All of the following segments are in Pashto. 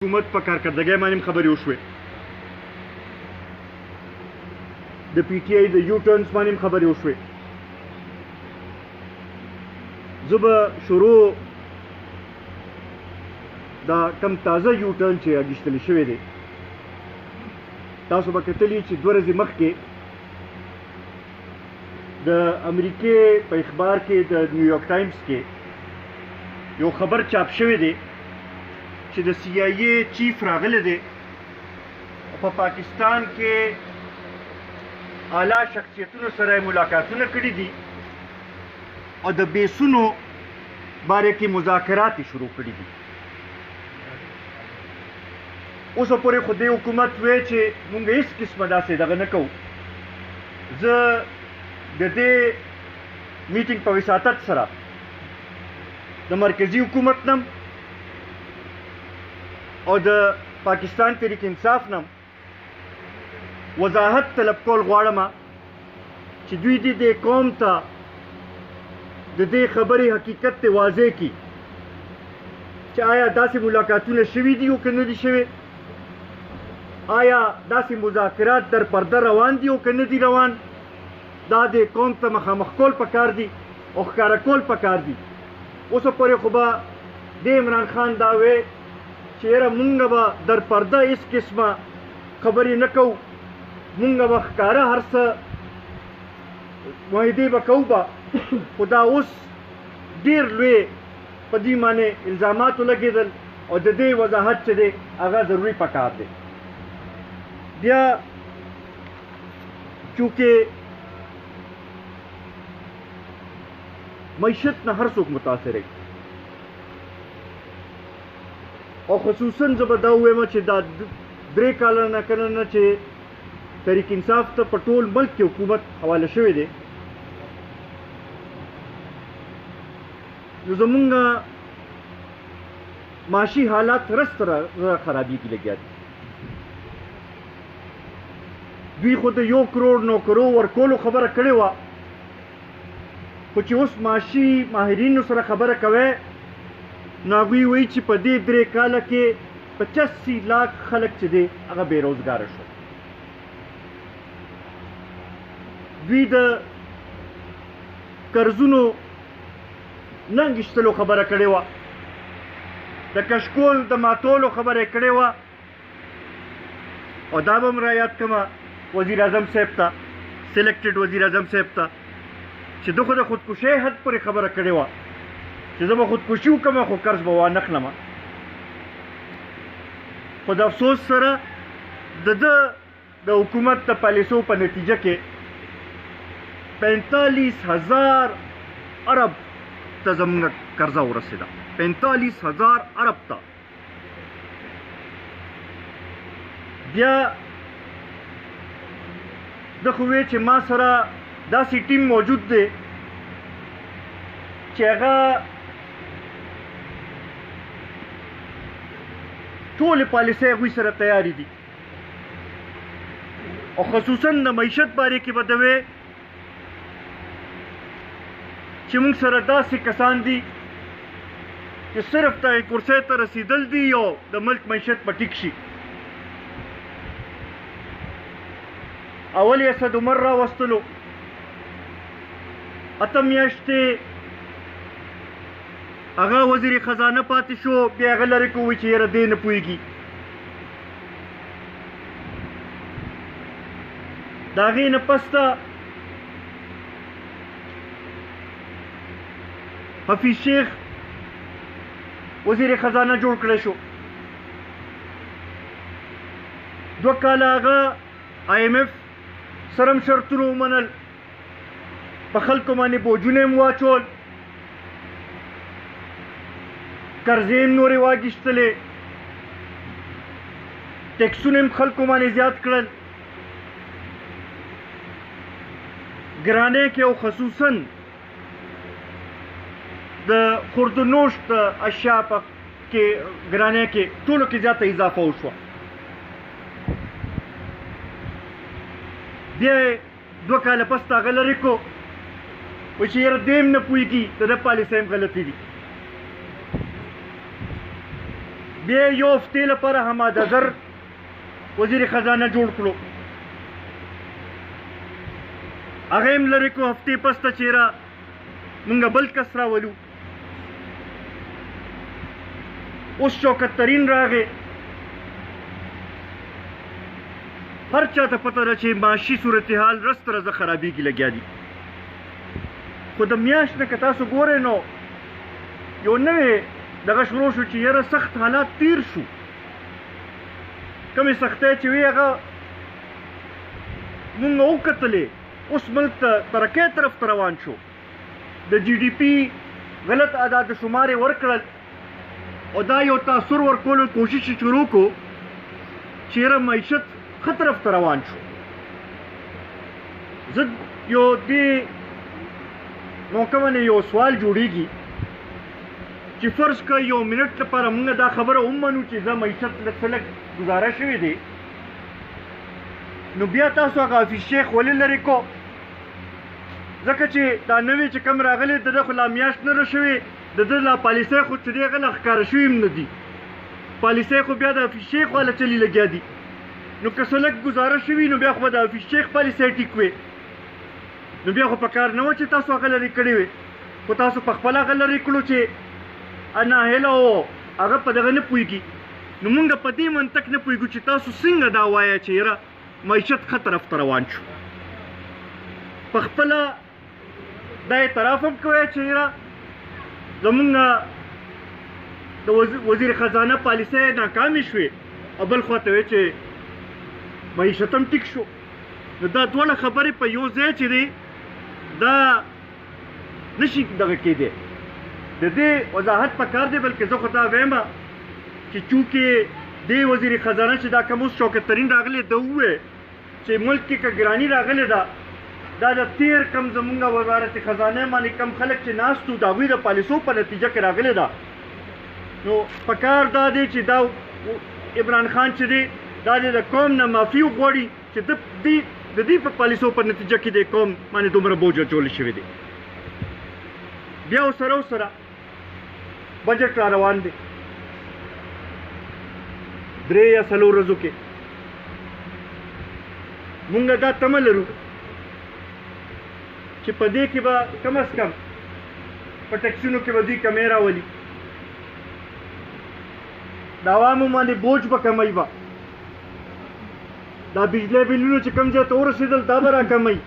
حکومت په کارکردګۍ باندې خبرې وشوې، د پی ټی آی د یو ټرنز باندې خبرې وشوې. زه به شروع دا کم تازه یو ټرن چې اخیستل شوی دی، تاسو به کتلي چې 2 ورځې مخکې د امریکې په اخبار کې د نیویارک ټایمز کې یو خبر چاپ شوی دی چې د سی آی ای چیف راغلی دی په پاکستان کې اعلی شخصیتونو سره ملاقاتونه کړي دي او د بیسونو باره کې مذاکرات شروع کړي دي. اوس پورې خو دې حکومت وی چې مونږ هیڅ قسمه داسې دغه نه کوو. زه د دې میټینګ په وساطت سره د مرکزی حکومت نم او د پاکستان تحریک انصاف نم وضاحت طلب کول غواړم چې دوی دې قوم ته د دې خبرې حقیقت ته واضح کړي چې آیا داسې ملاقاتونه شوي دي او که نه دي شوي، آیا داسې مذاکرات در پرده روان دي او که نه دي روان. دا د قوم ته مخامخ کول پکار دي او ښکاره کول پکار دي. اوسه پورې خو به د عمران خان دا وی چې یاره مونږ به در پرده هېڅ قسمه خبرې نه کوو، مونږ به ښکاره هر څه معاهدې به کوو به، خو دا اوس ډېر لوی په دې باندې الزامات ولګېدل او د دې وضاحت چې دی هغه ضروري پکار دی. بیا چونکې معیشت نه هر څوک متاثر دی او خصوصا زه به دا ووایم چې دا 3 کاله نه که نه چې تحریک انصاف ته په ټول ملک کې حکومت حواله شوی دی، نو زمونږ معاشي حالات رس سره خرابېږي لګیا دي. دوی خو د 1 کروڑ نوکرو ورکولو خبره کړې وه، خو چې اوس معاشي ماهرینو سره خبره کوئ نو هغوی وایي چې په دې 3 کاله کې 85 لاک خلک چې دی هغه بېروزګاره شو. دوی د قرضونو نه انګېشتلو خبره کړې وه، د کشکول د ماتولو خبره یې کړې وه. او دا به م رایاد کړمه وزیر اعظم صاحب ته، سلیکټډ وزیر اعظم صاحب ته، چې ده خو د خودکشۍ حد پورې خبره کړې وه چې زه به خودکشي وکړم خو قرض به وانه خلم. خو د افسوس سره د حکومت د پالیسو په نتیجه کې 45,000 ارب ته زموږ قرضه ورسېده، 45,000 ارب ته. بیا د خو وی چې ما سره داسې ټیم موجود دی چې هغه ټولې پالیسۍ هغوی سره تیارې دي او خصوصا د معیشت باره کې به د وی چې موږ سره داسې کسان دي چې صرف ته کرسۍ ته رسېدل دي او د ملک معیشت به ټیک شي. اول یې اسد عمر راوستلو، 8 میاشتې هغه وزیر خزانه پاتې شو، بیا هغه لرې کوي چې یاره دی نه پوهېږي. د هغې نه پس ته حفیظ شیخ وزیر خزانه جوړ کړی شو. 2 کاله هغه IMF سرم شرطونه ومنل، په خلکو باندې بوجونه یې واچول، قرضې یې نورې واخیستلې، ټیکسونه یې خلکو باندې زیات کړل. ګرانۍ کې او خصوصا د خوردونوش د اشیا په کې ګرانۍ کې ټولو کې زیاته اضافه وشوه. بیا یې 2 کاله پس ته هغه لرې کو وایي چې یاره دی هم نه پوهېږي د ده پالیسۍ هم غلطې دي. بیا یو هفتې لپاره حماد اظهر وزیر خزانه جوړ کړو هغه هم لرې کړو هفتې پس ته چېره مونږ بل کس راولو اوس شوکت ترین راغی هر چا ته پته ده چې معاشي صورتحال رس تر رزه خرابېږي لګیا دي خو د میاشت نه که تاسو ګورئ نو یو نوې دغه شروع شو چې یاره سخت حالات تیر شو کمې سختۍ چې وي هغه مونږ وکتلې اوس ملک ته ترقۍ طرف ته روان شو د جي ډي پي غلط اعداد شمار یې ورکړل او دا یو تاثر ورکولو کوشش یې شروع کړو چې یاره معیشت ښه طرف ته روان شو زه یو دې موقع باندې یو سوال جوړیږي چې فرض که یو منټ لپاره موږ دا خبره ومنو چې زه معیشت لږ څه لږ ګزاره شوې دی نو بیا تاسو هغه حافظ شیخ ولې لرې کو ځکه چې دا نوې چې کم راغلی د ده خو لا میاشت نه ده شوې د ده لا پالیسۍ خو چې دی هغه لا ښکاره شوي هم نه دي پالیسۍ خو بیا د حافظ شیخ والا چلي لګیا دي نو که څه لږ ګزاره شوي نو بیا خو به د حافظ شیخ پالیسۍ ټیک وې نو بیا خو په کار نه و چې تاسو هغه لرې کړې وې خو تاسو په خپله هغه لرې کړو چې ناهیله او هغه په دغه نه پوهېږي نو مونږ په دې منطق نه پوهېږو چې تاسو څنګه دا وایه چې یاره معیشت ښه طرف ته روان شو په خپله دا اعتراف هم کوی چې یاره زمونږ د وزیر خزانه پالیسۍ ناکامې شوې او بل خواته وی چې معیشت هم ټیک شو نو دا دواړه خبرې په یو ځای چې دی دا نشي دغه کېدی د دې وضاحت پکار دی بلکې زه خو دا وایم چې چونکې دې وزیر خزانه چې دا کوم اوس شوکت ترین راغلی ده ووایي چې ملک کې که ګراني راغلې ده دا د تیر کم زمونږ وزارت خزانه باندې کم خلک چې ناست وو د هغوی د پالیسو په نتیجه کې راغلې ده نو پکار دا دی چې دا عمران خان چې دی دا د قوم نه معافي وغواړي چې د دې په پالیسو په نتیجه کې د قوم باندې دومره بوج اچولی شوی دی بیا ورسره بجټ را روان دی 3 یا 4 ورځو کې مونږ دا تمه لرو چې په دې کې به کم از کم په ټیکسونو کې به دوی کمې راولي د عوامو باندې بوج به کمی به دا بجلی بلونو چې کم ځای ته ورسېدل دا به راکموي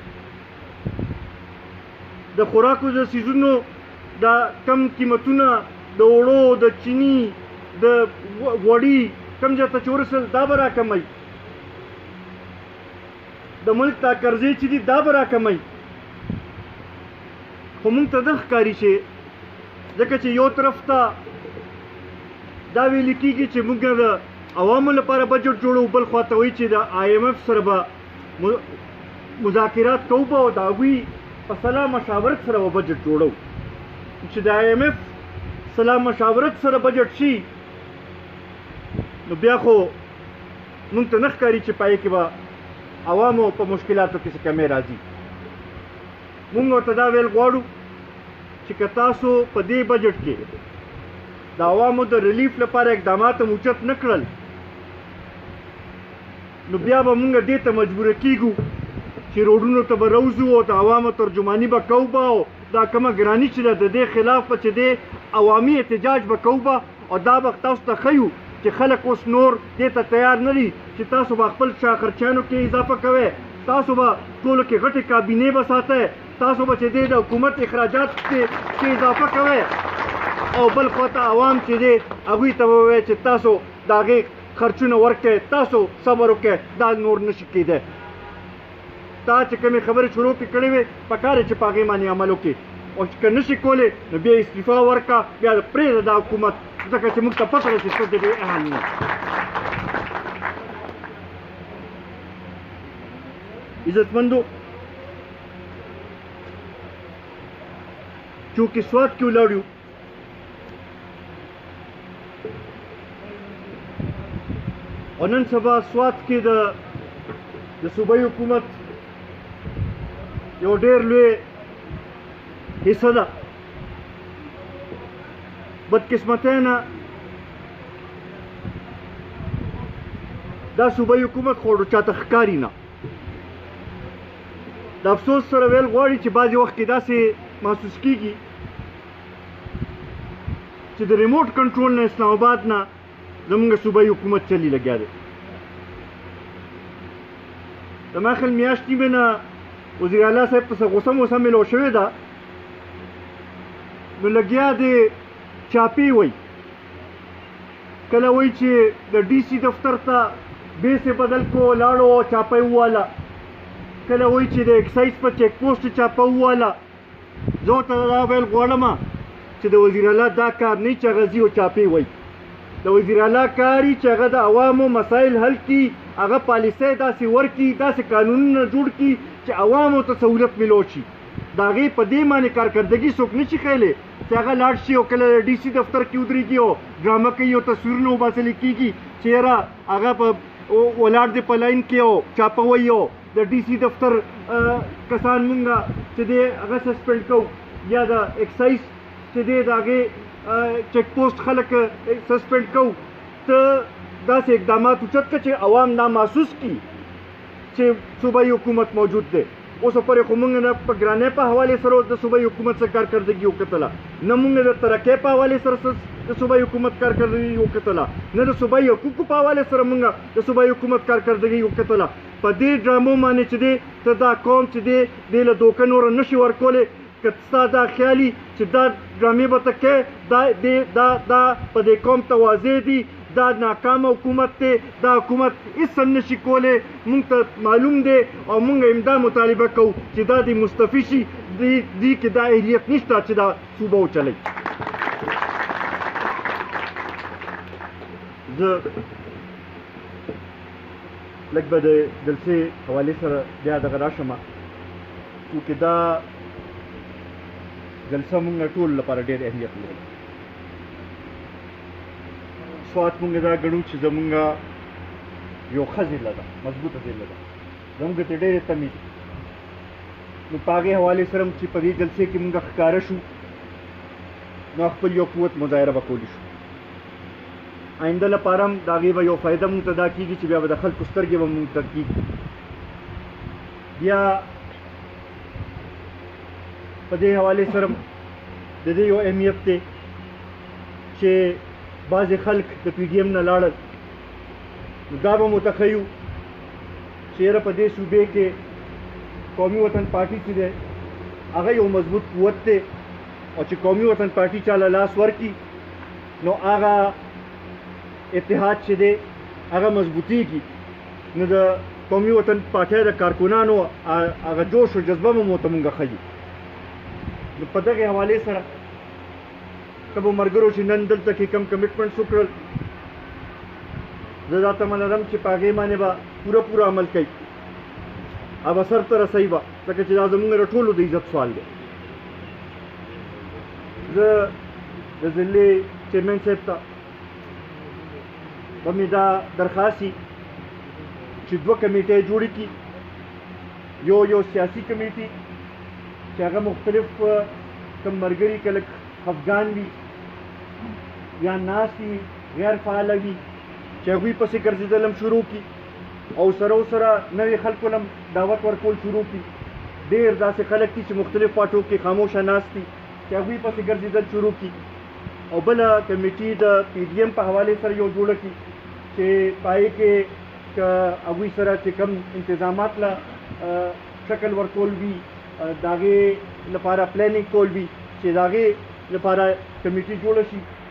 د خوراکو د څیزونو دا کم قیمتونه د اوړو د چیني د غوړي کم ځای ته چې ورسېدل دا به راکموي د ملک دا قرضې چې دي دا به راکموي خو مونږ ته نه ښکاري چې ځکه چې یو طرف ته دا ویل کېږي چې مونږ د عوامو لپاره بجټ جوړو بل خواته وایي چې د IMF سره به مذاکرات کوو به او د هغوی په صلاح مشاورت سره به بجټ جوړو چې د IMF صلاح مشاورت سره بجټ شي نو بیا خو مونږ ته نه ښکاري چې پای کې به عوامو په مشکلاتو کې څه کمی راځي مونږ ورته دا ویل غواړو چې که تاسو په دې بجټ کې د عوامو د ریلیف لپاره اقدامات هم اوچت نه کړل نو بیا به مونږ دې ته مجبوره کیږو چې روډونو ته به روځو او د عوامو ترجماني به کوو به او دا کومه ګراني چې ده د دې خلاف به چې دی عوامي احتجاج به کوو به او دا به تاسو ته ښیو چې خلک اوس نور دې ته تیار نه دي چې تاسو به خپل شاخرچیانو کې اضافه کوئ تاسو به ټولو کې غټې کابینې به ساتئ تاسو به چې دی د حکومت اخراجات کې اضافه کوئ او بل خواته عوام چې دی هغوی ته به ووایئ چې تاسو د هغې خرچونه ورکړئ تاسو صبر وکړئ دا نور نشي کېدی تا چې کومې خبرې شروع کړې وې پکار یې چې په هغې باندې عمل وکړي او که نشي کولی نو بیا استعفا ورکړه بیا پرېږده دا حکومت ځکه چې موږ ته پته ده چې څه د دې اهل نه عزتمندو چونکې سوات کې ولاړ یو او نن سبا سوات کې د صوبایي حکومت یو ډېر لوی حصه ده بدقسمتۍ نه دا صوبایي حکومت خو چاته ښکاري نه. د افسوس سره ویل غواړي چې بعضې وخت کې داسې محسوس کېږي چې د ریموټ کنټرول نه اسلام آباد نه زمونږ صوبایي حکومت چلی لګیا دی. د ماخل میاشتې مې نه وزیر اعلی صاحب پسې غوسه موسه میلو شوې ده، نو لګیا دی چاپې وایي، کله وایي چې د ډي سي دفتر ته بیسې بدل کو لاړو او چاپه یې وواله، کله وایي چې د اکسایز په چیک پوسټ چاپه وواله. زه ورته دا ویل غواړم چې د وزیر اعلی دا کار نه چې هغه ځي او چاپې وایي. د وزیر اعلی کار چې هغه د عوامو مسایل حل کړي، هغه پالیسۍ داسې ورکړي، داسې قانونونه جوړ کړي چې عوامو ته سهولت میلو شي. د هغې په دې باندې کارکردګي څوک نه شي ښیلی چې هغه لاړ شي او کله ډي سي دفتر کې ودرېږي او ډرامه کوي او تصویرونه وباسلې کېږي چې یاره هغه په ولاړ دی په لاین کې او چاپه وایي او د ډي سي دفتر کسان مونږ چې دی هغه سسپینډ کوو، یا د اکسایز چې دی د هغې چیک پوسټ خلک سسپینډ کوو. ته داسې اقدامات اوچت کړه چې عوام دا محسوس کړي چې صوبایي حکومت موجود دی. اوس پورې خو موږ نه په ګرانۍ په حوالې سره د صوبایي حکومت سره کارکردګي وکتله، نه موږ د ترقۍ په حوالې سره د صوبایي حکومت کارکردګي وکتله، نه د صوبایي حقوقو په حوالې سره موږ د صوبایي حکومت کارکردګي وکتله. په دې ډرامو باندې چې دی ته دا قوم چې دی دې له دوکه نوره نه شي ورکولی. که ستا دا خیالي چې دا ډرامې به ته کوې، دا په دې قوم ته واضح دي دا ناکام حکومت دی، دا حکومت هېڅ هم نشي کولی. موږ ته معلوم دی او موږ همدا مطالبه کوو چې دا دې مستفي شي، دې کې دا اهلیت نشته چې دا صوبه وچلوي. زه لږ به د جلسې حوالې سره بیا دغه راشم، چونکې دا جلسه موږ ټول لپاره ډېر اهمیت لري. سوات مونږ دا ګڼو چې زمونږ یو ښه ضلع ده، مضبوطه ضلع ده، زمونږ ته ډېرې تمې دي. نو په هغې حوالې سره چې په دې جلسې کې مونږ ښکاره شو، نو خپل یو قوت مظاهره به کولی شو. آینده لپاره هم د هغې به یو فایده مونږ ته دا کېږي چې بیا به د خلکو سترګې به مونږ ته کېږي. بیا په دې حوالې سره د دې یو اهمیت دی چې بعضې خلک د پي ډي ایم نه لاړل، نو دا به مو ته ښیو چې یاره په دې صوبې کې قومي وطن پارټي چې دی هغه یو مضبوط قوت دی، او چې قومي وطن پارټي چاله لاس ورکړي نو هغه اتحاد چې دی هغه مضبوطېږي. نو د قومي وطن پارټۍ د کارکنانو هغه جوش او جذبه مو ته مونږ ښیو. نو په دغې حوالې سره کبو مرګرو چې نن دلته کې کم کمیټمنټس وکړل، زه دا تمه لرم چې په هغې باندې به پوره عمل کوي او به سر ته رسوي به، ځکه چې دا زموږ د ټولو د عزت سوال دی. زه د ضلعې چیرمین صاحب ته به مې دا درخواست وي چې 2 کمیټې جوړې کړي، یو سیاسي کمیټې چې هغه مختلف کم ملګري که لږ خفګان وي یا ناست وي غیر فعاله وي چې هغوی پسې ګرځېدل هم شروع کړي، او سره نوې خلکو هم دعوت ورکول شروع کړي. ډېر داسې خلک دي چې مختلف پاټو کې خاموشه ناست دي چې هغوی پسې ګرځېدل شروع کړي. او بله کمیټي د پي ډي ایم په حوالې سره یو جوړه کړي چې په هغې کې که هغوی سره چې کوم انتظامات له شکل ورکول وي، د هغې لپاره پلانینګ کول وي، چې د هغې لپاره کمیټي جوړه شي